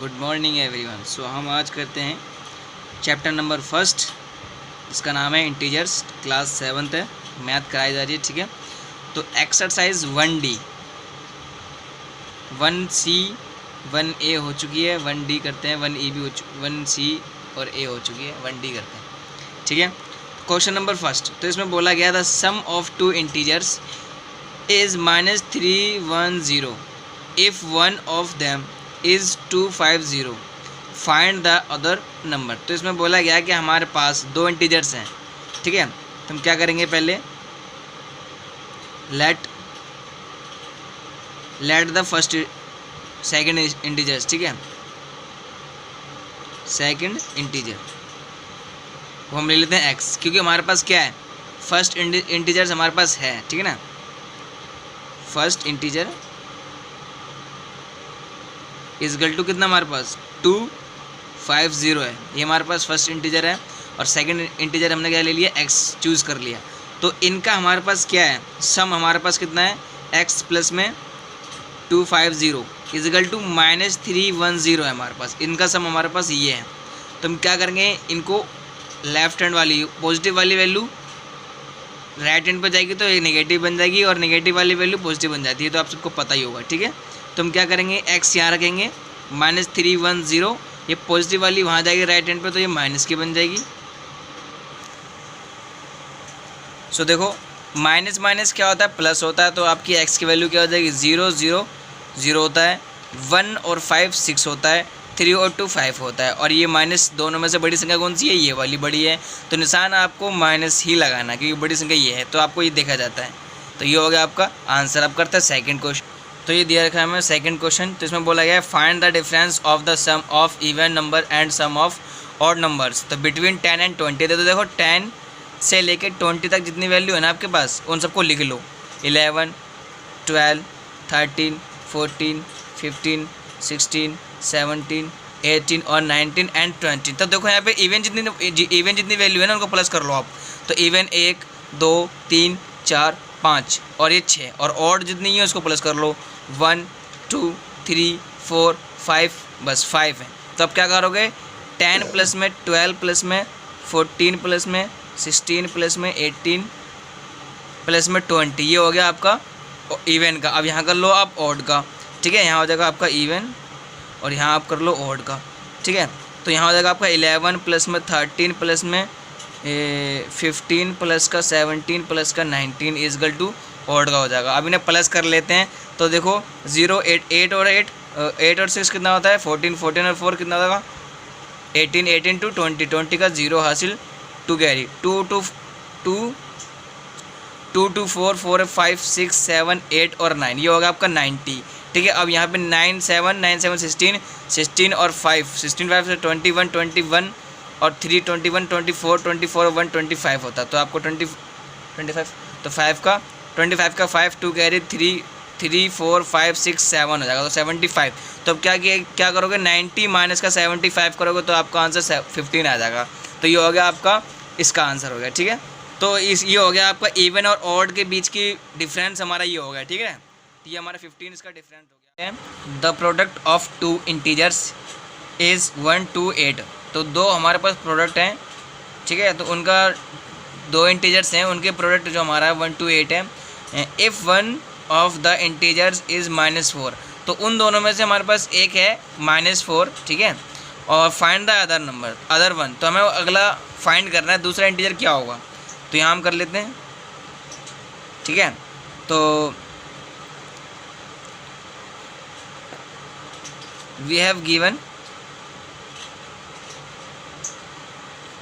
Good morning everyone. सो हम आज करते हैं चैप्टर नंबर फर्स्ट, इसका नाम है इंटीजर्स। क्लास 7th है, मैथ कराई जा रही है। ठीक है, तो एक्सरसाइज 1D 1C 1A हो चुकी है, 1D करते हैं, 1E भी हो चुकी, 1C और A हो चुकी है, 1D करते हैं। ठीक है, क्वेश्चन नंबर फर्स्ट, तो इसमें बोला गया था sum of two integers is -310 if one of them is 250 find the other number. तो इसमें बोला गया कि हमारे पास दो इंटीजर्स हैं। ठीक है, तो हम क्या करेंगे, पहले let the first second integers. ठीक है, सेकंड इंटीजर वो हम ले लेते हैं x, क्योंकि हमारे पास क्या है, फर्स्ट इंटीजर्स हमारे पास है। ठीक है ना, फर्स्ट इंटीजर इजगल टू कितना हमारे पास 250 है, ये हमारे पास फर्स्ट इंटीजर है। और सेकंड इंटीजर हमने क्या ले लिया, x चूज़ कर लिया। तो इनका हमारे पास क्या है, सम हमारे पास कितना है, x प्लस में 250 इजगल टू -310 है हमारे पास। इनका सम हमारे पास ये है। तो हम क्या करेंगे, इनको लेफ्ट हैंड वाली पॉजिटिव वाली वैल्यू राइट हैंड पर जाएगी तो ये नेगेटिव बन जाएगी, और नेगेटिव वाली वैल्यू पॉजिटिव बन जाती है, तो आप सबको पता ही होगा। ठीक है, तो हम क्या करेंगे, x यहाँ रखेंगे, -310, ये पॉजिटिव वाली वहाँ जाएगी राइट हैंड पे, तो ये माइनस की बन जाएगी। सो देखो, माइनस माइनस क्या होता है, प्लस होता है, तो आपकी x की वैल्यू क्या हो जाएगी, 0 0 0 होता है, 1 और 5 6 होता है, 3 और 2 5 होता है, और ये माइनस दोनों में से बड़ी संख्या कौन सी है, ये वाली बड़ी है, तो निशान आपको माइनस ही लगाना, क्योंकि बड़ी संख्या ये है, तो आपको ये देखा जाता है। तो ये हो गया आपका आंसर। अब करते हैं सेकंड क्वेश्चन। तो ये दिया रखा है हमें सेकंड क्वेश्चन, तो इसमें बोला गया है find the difference of the sum of even number and sum of odd numbers. तो बिटवीन 10 एंड 20, तो देखो 10 से लेकर 20 तक जितनी वैल्यू है ना आपके पास, उन सबको लिख लो। 11 12 13 14 15 16 17 18 और 19 एंड 20। तो देखो यहाँ पे इवन जितनी वैल्यू है ना, उनको प्लस कर लो आप। तो इवन 1 2 3 4 5 और ये 6, और ऑड जितनी है उसको प्लस कर लो, 1 2 3 4 5, बस 5 है। तो अब क्या करोगे, 10 प्लस में 12 प्लस में 14 प्लस में 16 प्लस में 18 प्लस में 20, ये हो गया आपका इवन का। अब यहाँ कर लो आप ऑड का। ठीक है, यहाँ हो जाएगा आपका इवन, और यहाँ आप कर लो ऑड का। ठीक है, तो यहाँ हो जाएगा आपका 11 प्लस में 13 प्लस में 15 प्लस का 17 प्लस का 19 इजगल टू ऑड का हो जाएगा। अब इन्हें प्लस कर लेते हैं, तो देखो 0 8 और 8 और 6 कितना होता है, 14 14 और 4 कितना होगा, 18 18 टू 20 का 0 हासिल, 2 कैरी, 2 2 2 4 4 5 6 7 8 और 9, ये होगा आपका 90। ठीक है, अब यहाँ पे 9 7 16 16 और 5 16 5 से 21 21 और 3 21 24 24 और 1 25 होता है। तो आपको 25, तो 5 का 25 का 5 2 कैरी 3 3 4 5 6 7 हो जाएगा, तो 75। तो अब क्या करोगे, 90 माइनस का 75 करोगे तो आपका आंसर 15 आ जाएगा। तो ये हो गया आपका, इसका आंसर हो गया। ठीक है, तो ये हो गया आपका इवन और ऑड के बीच की डिफरेंस हमारा ये हो गया। ठीक है, तो ये हमारा 15 इसका डिफरेंस हो गया। The product of two integers is 1 2 8। तो दो हमारे पास प्रोडक्ट हैं। ठीक है, तो उनका दो इंटीजर्स हैं, उनके प्रोडक्ट जो हमारा 1 2 8 है। If one of the integers is -4, तो उन दोनों में से हमारे पास एक है -4। ठीक है, और find the other number, other one, तो हमें अगला फाइंड करना है, दूसरा इंटीजर क्या होगा। तो यहाँ हम कर लेते हैं। ठीक है, तो we have given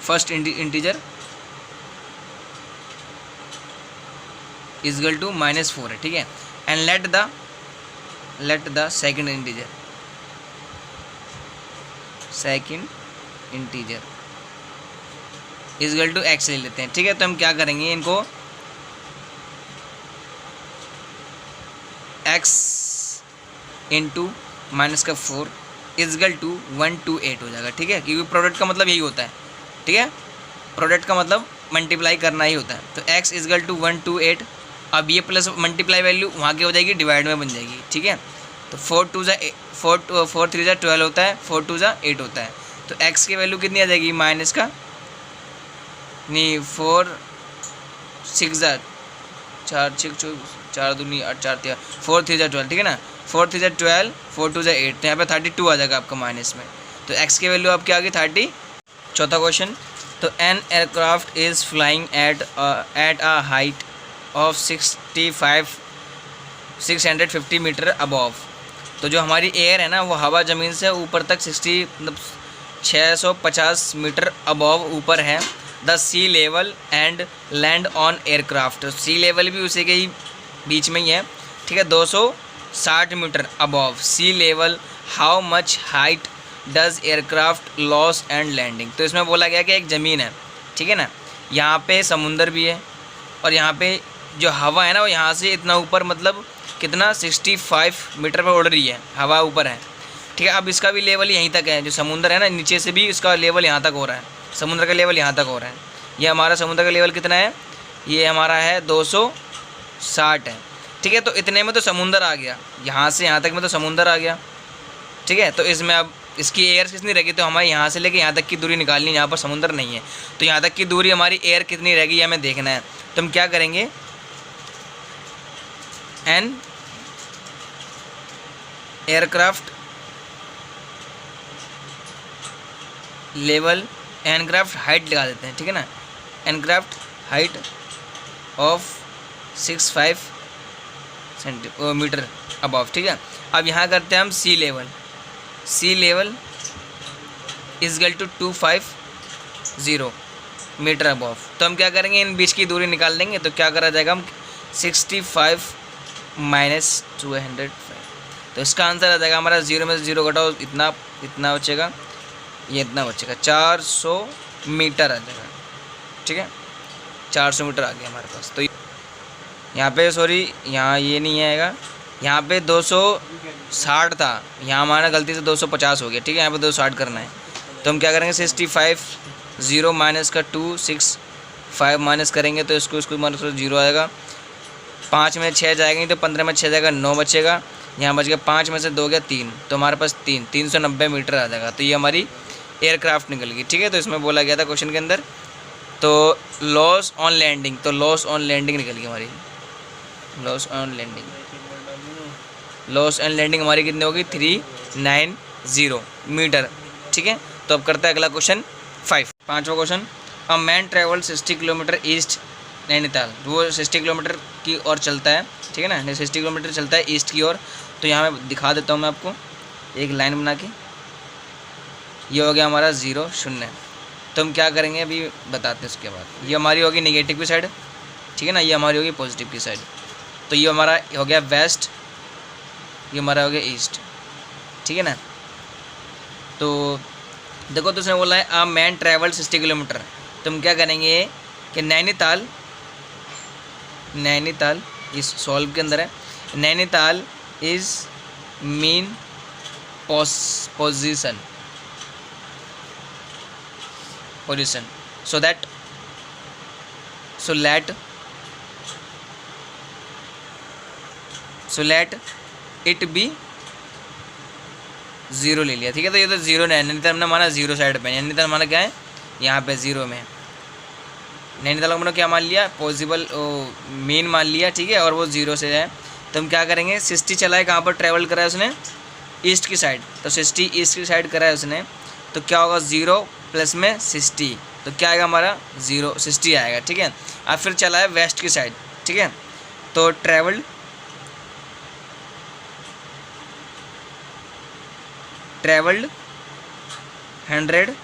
first integer is equal to -4 है। ठीक है, and let the second integer is equal to x ले लेते हैं। ठीक है, तो हम क्या करेंगे, इनको x इंटू -4 इजगल टू 1 2 8 हो जाएगा। ठीक है, क्योंकि प्रोडक्ट का मतलब यही होता है। ठीक है, प्रोडक्ट का मतलब मल्टीप्लाई करना ही होता है। तो x इजगल टू 1 2 8। अब ये प्लस मल्टीप्लाई वैल्यू वहाँ की हो जाएगी, डिवाइड में बन जाएगी। ठीक है, तो 4 3 जा 12 होता है, 4 2 जा 8 होता है। तो x की वैल्यू कितनी आ जाएगी माइनस का नहीं 4 6 जा 4 6 4 दूनी 8 4 3 4 3 जा 12, ठीक है ना, 4 3 जा 12 4 2 जा 8, तो यहाँ पे 32 आ जाएगा आपका माइनस में। तो x की वैल्यू आपकी आ गई 30। चौथा क्वेश्चन, तो an aircraft is flying at a height of 650 metre above. तो जो हमारी एयर है ना वो हवा ज़मीन से ऊपर तक 60 मतलब 650 मीटर अबव ऊपर है। The sea level and land on aircraft, sea level भी उसी के ही बीच में ही है, ठीक है, 260 metre above sea level. How much height does aircraft loss and landing. तो इसमें बोला गया कि एक ज़मीन है, ठीक है ना, यहाँ पे समुंदर भी है और यहाँ पे जो हवा है ना वो यहाँ से इतना ऊपर मतलब कितना 65 मीटर पर उड़ रही है, हवा ऊपर है, ठीक है। अब इसका भी लेवल यहीं तक है, जो समुंदर है ना नीचे से भी इसका लेवल यहाँ तक हो रहा है, समुद्र का लेवल यहाँ तक हो रहा है। ये हमारा समुद्र का लेवल कितना है, ये हमारा है 260 है, ठीक है। तो इतने में तो समुंदर आ गया, यहाँ से यहाँ तक में तो समुंदर आ गया, ठीक है। तो इसमें अब इसकी एयर कितनी रहेगी, तो हमारे यहाँ से लेके यहाँ तक की दूरी निकालनी है, यहाँ पर समुंदर नहीं है, तो यहाँ तक की दूरी हमारी एयर कितनी रहेगी ये हमें देखना है। तो हम क्या करेंगे, an aircraft level aircraft height लगा देते हैं, ठीक है ना, aircraft height of 65 centimetre above, ठीक है। अब यहाँ करते हैं हम sea level is equal to 250 metre above. तो हम क्या करेंगे, इन बीच की दूरी निकाल देंगे। तो क्या करा जाएगा, हम 65 माइनस 205, तो इसका आंसर आ जाएगा हमारा 0 में से 0 घटाओ इतना बचेगा, ये इतना बचेगा 400 मीटर आ जाएगा, ठीक है, 400 मीटर आ गया हमारे पास। तो यहाँ पे सॉरी यहाँ ये नहीं आएगा, यहाँ पे 260 था, यहाँ हमारा गलती से 250 हो गया, ठीक है, यहाँ पे 260 करना है। तो हम क्या करेंगे 65 0 माइनस का 265 माइनस करेंगे तो इसको माइनस 0 आएगा, 5 में 6 जाएंगे तो 15 में 6 जाएगा 9 बचेगा, यहाँ बच गया 5 में से 2 गया 3, तो हमारे पास 390 मीटर आ जाएगा। तो ये हमारी एयरक्राफ्ट निकल गई, ठीक है। तो इसमें बोला गया था क्वेश्चन के अंदर, तो लॉस ऑन लैंडिंग, तो लॉस ऑन लैंडिंग निकल गई हमारी, लॉस ऑन लैंडिंग हमारी कितनी होगी 390 मीटर, ठीक है। तो अब करते हैं अगला क्वेश्चन 5, पाँचवा question, a man travel 60 kilometre east Nainital, वो 60 किलोमीटर की ओर चलता है, ठीक है ना, 60 किलोमीटर चलता है ईस्ट की ओर। तो यहाँ मैं दिखा देता हूँ मैं आपको एक लाइन बना के, ये हो गया हमारा 0 0। तो हम क्या करेंगे अभी बताते हैं उसके बाद। ये हमारी होगी नेगेटिव की साइड, ठीक है ना, ये हमारी होगी पॉजिटिव की साइड। तो ये हमारा हो गया वेस्ट, ये हमारा हो गया ईस्ट, ठीक है ना। तो देखो तो उसने बोला है आ मैन ट्रैवल 60 किलोमीटर, तो हम क्या करेंगे कि नैनीताल इस सॉल्व के अंदर है, Nainital is mean position so let it be 0 ले लिया, ठीक है। तो ये तो 0 नैनीताल हमने माना 0 साइड पे, नैनीताल माना क्या है यहाँ पे 0 में, नैनीताल को मैंने क्या मान लिया पॉसिबल मेन मान लिया, ठीक है, और वो 0 से है। तो हम क्या करेंगे 60 चला है, कहाँ पर ट्रैवल करा है उसने, ईस्ट की साइड, तो 60 ईस्ट की साइड करा है उसने। तो क्या होगा 0 प्लस में 60, तो क्या आएगा हमारा 60 आएगा, ठीक है। अब फिर चला है वेस्ट की साइड, ठीक है। तो ट्रैवल्ड 100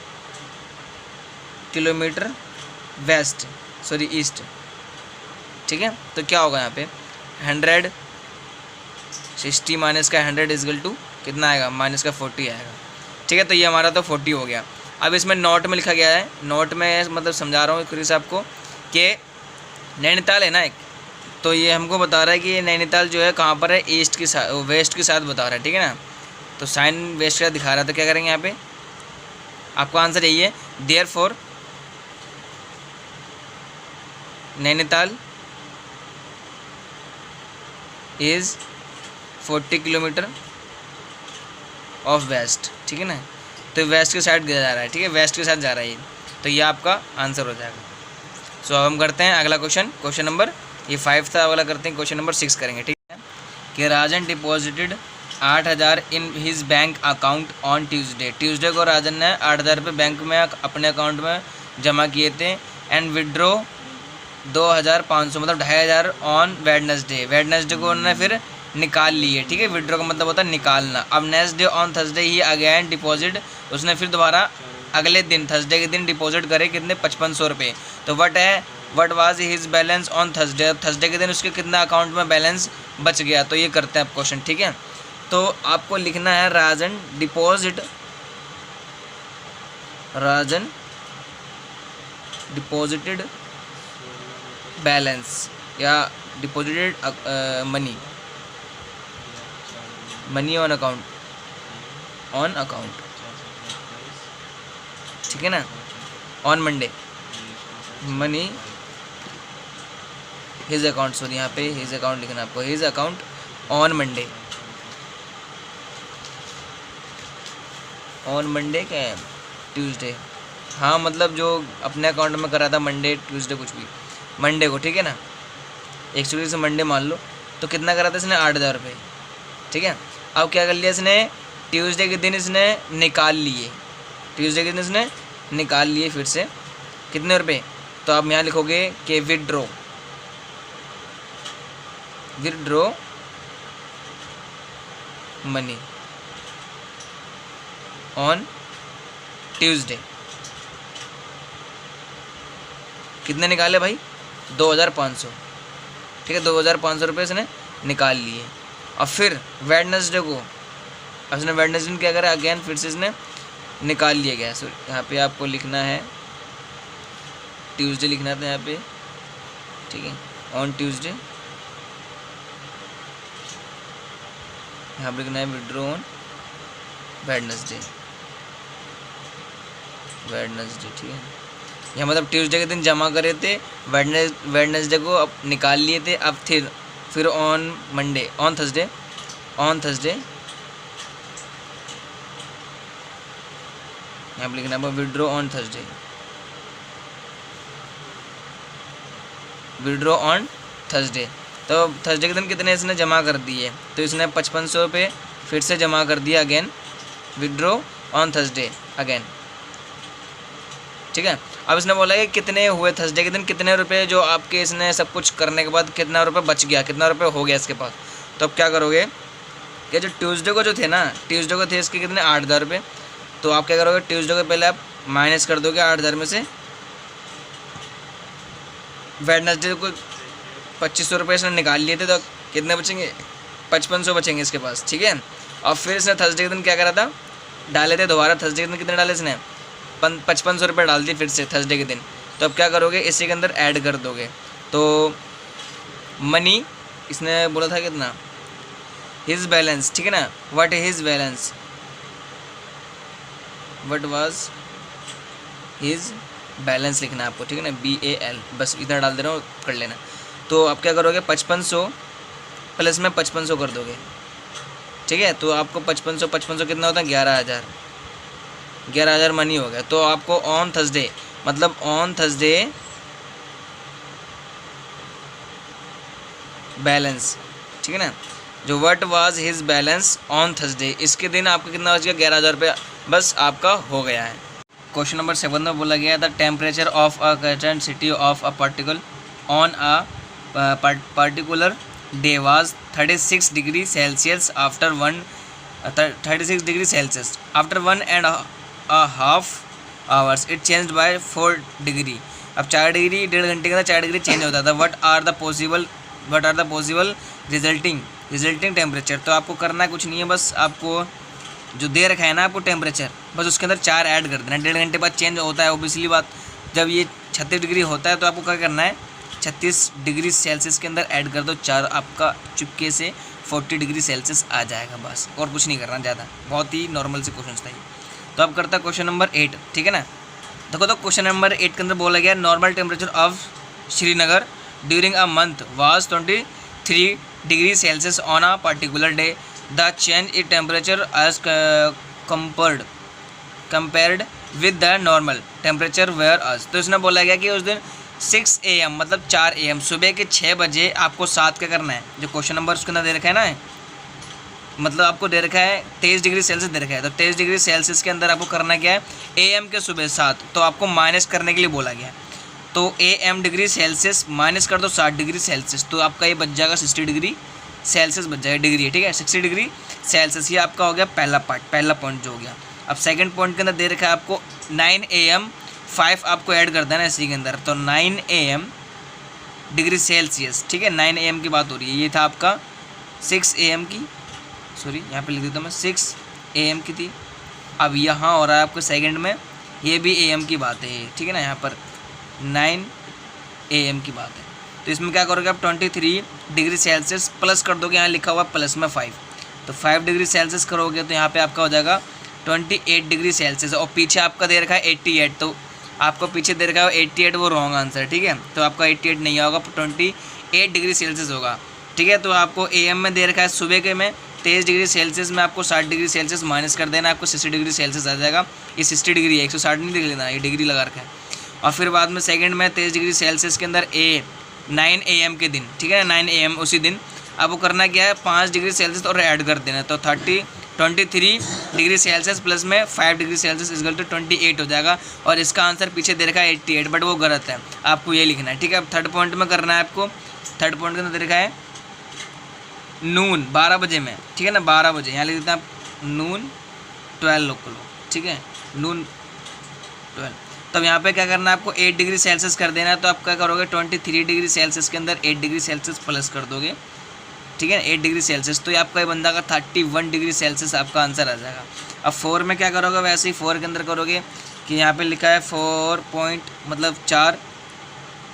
किलोमीटर ईस्ट, ठीक है। तो क्या होगा यहाँ पे 100 60 माइनस का 100 इज इक्वल टू कितना आएगा माइनस का 40 आएगा, ठीक है। तो ये हमारा तो 40 हो गया। अब इसमें नोट में लिखा गया है, नोट में मतलब समझा रहा हूँ क्रिस आपको कि नैनीताल है ना एक, तो ये हमको बता रहा है कि ये नैनीताल जो है कहाँ पर है, ईस्ट की साइड वेस्ट के साथ बता रहा है, ठीक है ना। तो साइन वेस्ट का दिखा रहा है, तो क्या करेंगे यहाँ पे आपका आंसर यही है, therefore Nainital is 40 kilometre of west, ठीक है ना। तो वेस्ट के साइड जा रहा है, ठीक है, वेस्ट के साथ जा रहा है ये, तो ये आपका आंसर हो जाएगा। सो अब हम करते हैं अगला क्वेश्चन नंबर, ये 5 था, अगला करते हैं क्वेश्चन नंबर 6 करेंगे, ठीक है। कि Rajan deposited 8,000 in his bank account on Tuesday को राजन ने 8,000 रुपये बैंक में अपने अकाउंट में जमा किए थे, एंड विड्रो 2,500 मतलब 2,500 ऑन वेडनेसडे को उन्होंने फिर निकाल लिए, ठीक है। विड्रो का मतलब होता है निकालना। अब next day on Thursday he again deposit, उसने फिर दोबारा अगले दिन थर्सडे के दिन डिपॉजिट करे कितने 5,500 रुपये। तो what was his balance on Thursday के दिन उसके कितना अकाउंट में बैलेंस बच गया। तो ये करते हैं आप क्वेश्चन, ठीक है। तो आपको लिखना है राजन डिपॉजिटेड बैलेंस या डिपॉजिटेड मनी ऑन अकाउंट, ठीक है ना, on Monday money his account, sorry यहाँ पे हिज अकाउंट लिखना आपको, हिज अकाउंट ऑन मंडे क्या है, ट्यूसडे, हाँ मतलब जो अपने अकाउंट में करा था मंडे ट्यूसडे कुछ भी, मंडे को, ठीक है ना, एक से मंडे मान लो। तो कितना करा था इसने 8,000 रुपये, ठीक है। अब क्या कर लिया इसने, ट्यूसडे के दिन इसने निकाल लिए, फिर से कितने रुपए। तो आप यहाँ लिखोगे कि विड्रो मनी ऑन ट्यूसडे, कितने निकाले भाई 2,500, ठीक है, 2,500 रुपये इसने निकाल लिए। और फिर वेडनेसडे को उसने वेडनेसडे क्या करा, अगेन फिर से इसने निकाल लिया गया। सो यहाँ पे आपको लिखना है ट्यूसडे लिखना था यहाँ पे, ठीक है, ऑन ट्यूसडे, यहाँ पे लिखना है विड्रो ऑन वेडनेसडे, ठीक है। यहाँ मतलब ट्यूसडे के दिन जमा करे थे, वेडनेसडे को अब निकाल लिए थे, अब फिर ऑन थर्सडे यहाँ पर लिखना है विड्रो ऑन थर्सडे, तो थर्सडे के दिन कितने इसने जमा कर दिए, तो इसने 5,500 रुपये फिर से जमा कर दिया again, withdraw on Thursday again, ठीक है। अब इसने बोला कि कितने हुए थर्सडे के दिन, कितने रुपए जो आपके इसने सब कुछ करने के बाद कितना रुपए बच गया, कितना रुपए हो गया इसके पास। तो अब क्या करोगे कि जो ट्यूसडे को थे इसके कितने 8,000 रुपये, तो आप क्या करोगे, ट्यूसडे को पहले आप माइनस कर दोगे 8,000 में से, वेडनेसडे को 2,500 रुपये इसने निकाल लिए थे, तो कितने बचेंगे 5,500 बचेंगे इसके पास, ठीक है। और फिर इसने थर्सडे के दिन क्या करा था, डाले थे दोबारा, थर्सडे के दिन कितने डाले इसने 5,500 रुपये डाल दिए फिर से थर्सडे के दिन। तो अब क्या करोगे, इसी के अंदर ऐड कर दोगे, तो मनी इसने बोला था कितना, हिज बैलेंस, ठीक है ना, व्हाट वाज हिज बैलेंस लिखना है आपको, ठीक है ना, BAL, बस इतना डाल दे रहा हूँ, कर लेना। तो आप क्या करोगे 5,500 प्लस में 5,500 कर दोगे, ठीक है। तो आपको 5,500 कितना होता है 11,000 मनी हो गया। तो आपको ऑन थर्सडे बैलेंस, ठीक है ना, जो what was his balance on Thursday, इसके दिन आपका कितना बच गया 11,000 रुपया, बस आपका हो गया है। क्वेश्चन नंबर 7 में बोला गया the temperature of a constant city of a particular day was 36 degree Celsius after 1.5 hours it changed by 4 degree. अब 4 डिग्री, 1.5 घंटे के अंदर 4 डिग्री चेंज होता था। What are the possible resulting temperature. तो आपको करना कुछ नहीं है, बस आपको जो दे रखा है ना आपको टेम्परेचर, बस उसके अंदर 4 ऐड कर देना। 1.5 घंटे बाद चेंज होता है ओबियसली बात, जब ये 36 डिग्री होता है तो आपको क्या करना है 36 डिग्री सेल्सियस के अंदर ऐड कर दो 4, आपका चुपके से 40 डिग्री सेल्सियस आ जाएगा, बस और कुछ नहीं करना ज़्यादा, बहुत ही नॉर्मल से क्वेश्चन था ये। तो अब करता है क्वेश्चन नंबर 8, ठीक है ना। देखो तो क्वेश्चन नंबर 8 के अंदर बोला गया normal temperature of Srinagar during a month was 23 degree Celsius on a particular day. The change in temperature as compared with the normal temperature were as. तो इसने बोला गया कि उस दिन 6 AM मतलब 4 AM सुबह के 6 बजे आपको साथ क्या करना है, जो क्वेश्चन नंबर उसके अंदर दे रखा है ना, मतलब आपको दे रखा है 23 डिग्री सेल्सियस दे रखा है, तो 23 डिग्री सेल्सियस के अंदर आपको करना क्या है, AM के सुबह 7, तो आपको माइनस करने के लिए बोला गया है। तो AM डिग्री सेल्सियस माइनस कर दो 60 डिग्री सेल्सियस, तो आपका ये बच जाएगा 60 डिग्री सेल्सियस बच जाएगा, डिग्री, ठीक है, 60 डिग्री सेल्सियस। ये आपका हो गया पहला पार्ट, पहला पॉइंट जो हो गया। अब सेकंड पॉइंट के अंदर दे रखा है आपको 9 AM 5 आपको ऐड कर देना है इसी के अंदर, तो 9 AM डिग्री सेल्सियस, ठीक है, 9 AM की बात हो रही है। ये था आपका 6 AM की, सॉरी यहाँ पे लिख देता हूँ मैं, 6 AM की थी। अब यहाँ हो रहा है आपको सेकंड में, ये भी AM की बात है, ठीक है ना, यहाँ पर 9 AM की बात है। तो इसमें क्या करोगे आप 23 डिग्री सेल्सियस प्लस कर दोगे, यहाँ लिखा हुआ प्लस में 5, तो 5 डिग्री सेल्सियस करोगे तो यहाँ पे आपका हो जाएगा 28 डिग्री सेल्सियस। और पीछे आपका दे रखा है 88, तो आपको पीछे दे रखा है 88, वो रॉन्ग आंसर, ठीक है, तो आपका 88 नहीं होगा, 28 डिग्री सेल्सियस होगा, ठीक है। तो आपको AM में दे रखा है सुबह के में 23 डिग्री सेल्सियस में आपको 60 डिग्री सेल्सियस माइनस कर देना, आपको 60 डिग्री सेल्सियस आ जाएगा। ये 60 डिग्री है, 160 नहीं लिख लेना, ये डिग्री लगा रखा है। और फिर बाद में सेकंड में 23 डिग्री सेल्सियस के अंदर 9 AM के दिन, ठीक है, 9 AM उसी दिन आपको करना क्या है, 5 डिग्री सेल्सियस और ऐड कर देना, तो 23 डिग्री सेल्सियस प्लस में 5 डिग्री सेल्सियस इक्वल टू 28 हो जाएगा। और इसका आंसर पीछे दे रखा है 88, बट वो गलत है, आपको ये लिखना है, ठीक है। अब थर्ड पॉइंट में करना है आपको, थर्ड पॉइंट के अंदर दे रखा है नून 12 बजे में, ठीक है ना, 12 बजे, यहाँ लिख देते हैं आप नून 12 लो, ठीक है, नून 12। तब यहाँ पे क्या करना है आपको 8 डिग्री सेल्सियस कर देना है, तो आप क्या करोगे 23 डिग्री सेल्सियस के अंदर 8 डिग्री सेल्सियस प्लस कर दोगे, ठीक है, 8 डिग्री सेल्सियस, तो ये आपका ये बंदा का 31 डिग्री सेल्सियस आपका आंसर आ जाएगा। अब 4 में क्या करोगे, वैसे ही 4 के अंदर करोगे कि यहाँ पे लिखा है 4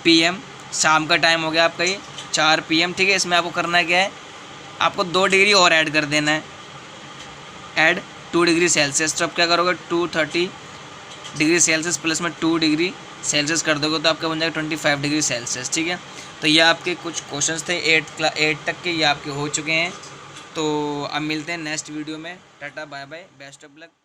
PM शाम का टाइम हो गया आपका ये 4 PM, ठीक है। इसमें आपको करना है क्या है, आपको 2 डिग्री और ऐड कर देना है, ऐड 2 डिग्री सेल्सियस, तो आप क्या करोगे 230 डिग्री सेल्सियस प्लस में 2 डिग्री सेल्सियस कर दोगे, तो आपका बन जाएगा 25 डिग्री सेल्सियस, ठीक है। तो ये आपके कुछ क्वेश्चंस थे 8 तक के, ये आपके हो चुके हैं। तो अब मिलते हैं नेक्स्ट वीडियो में, tata bye bye, best of luck.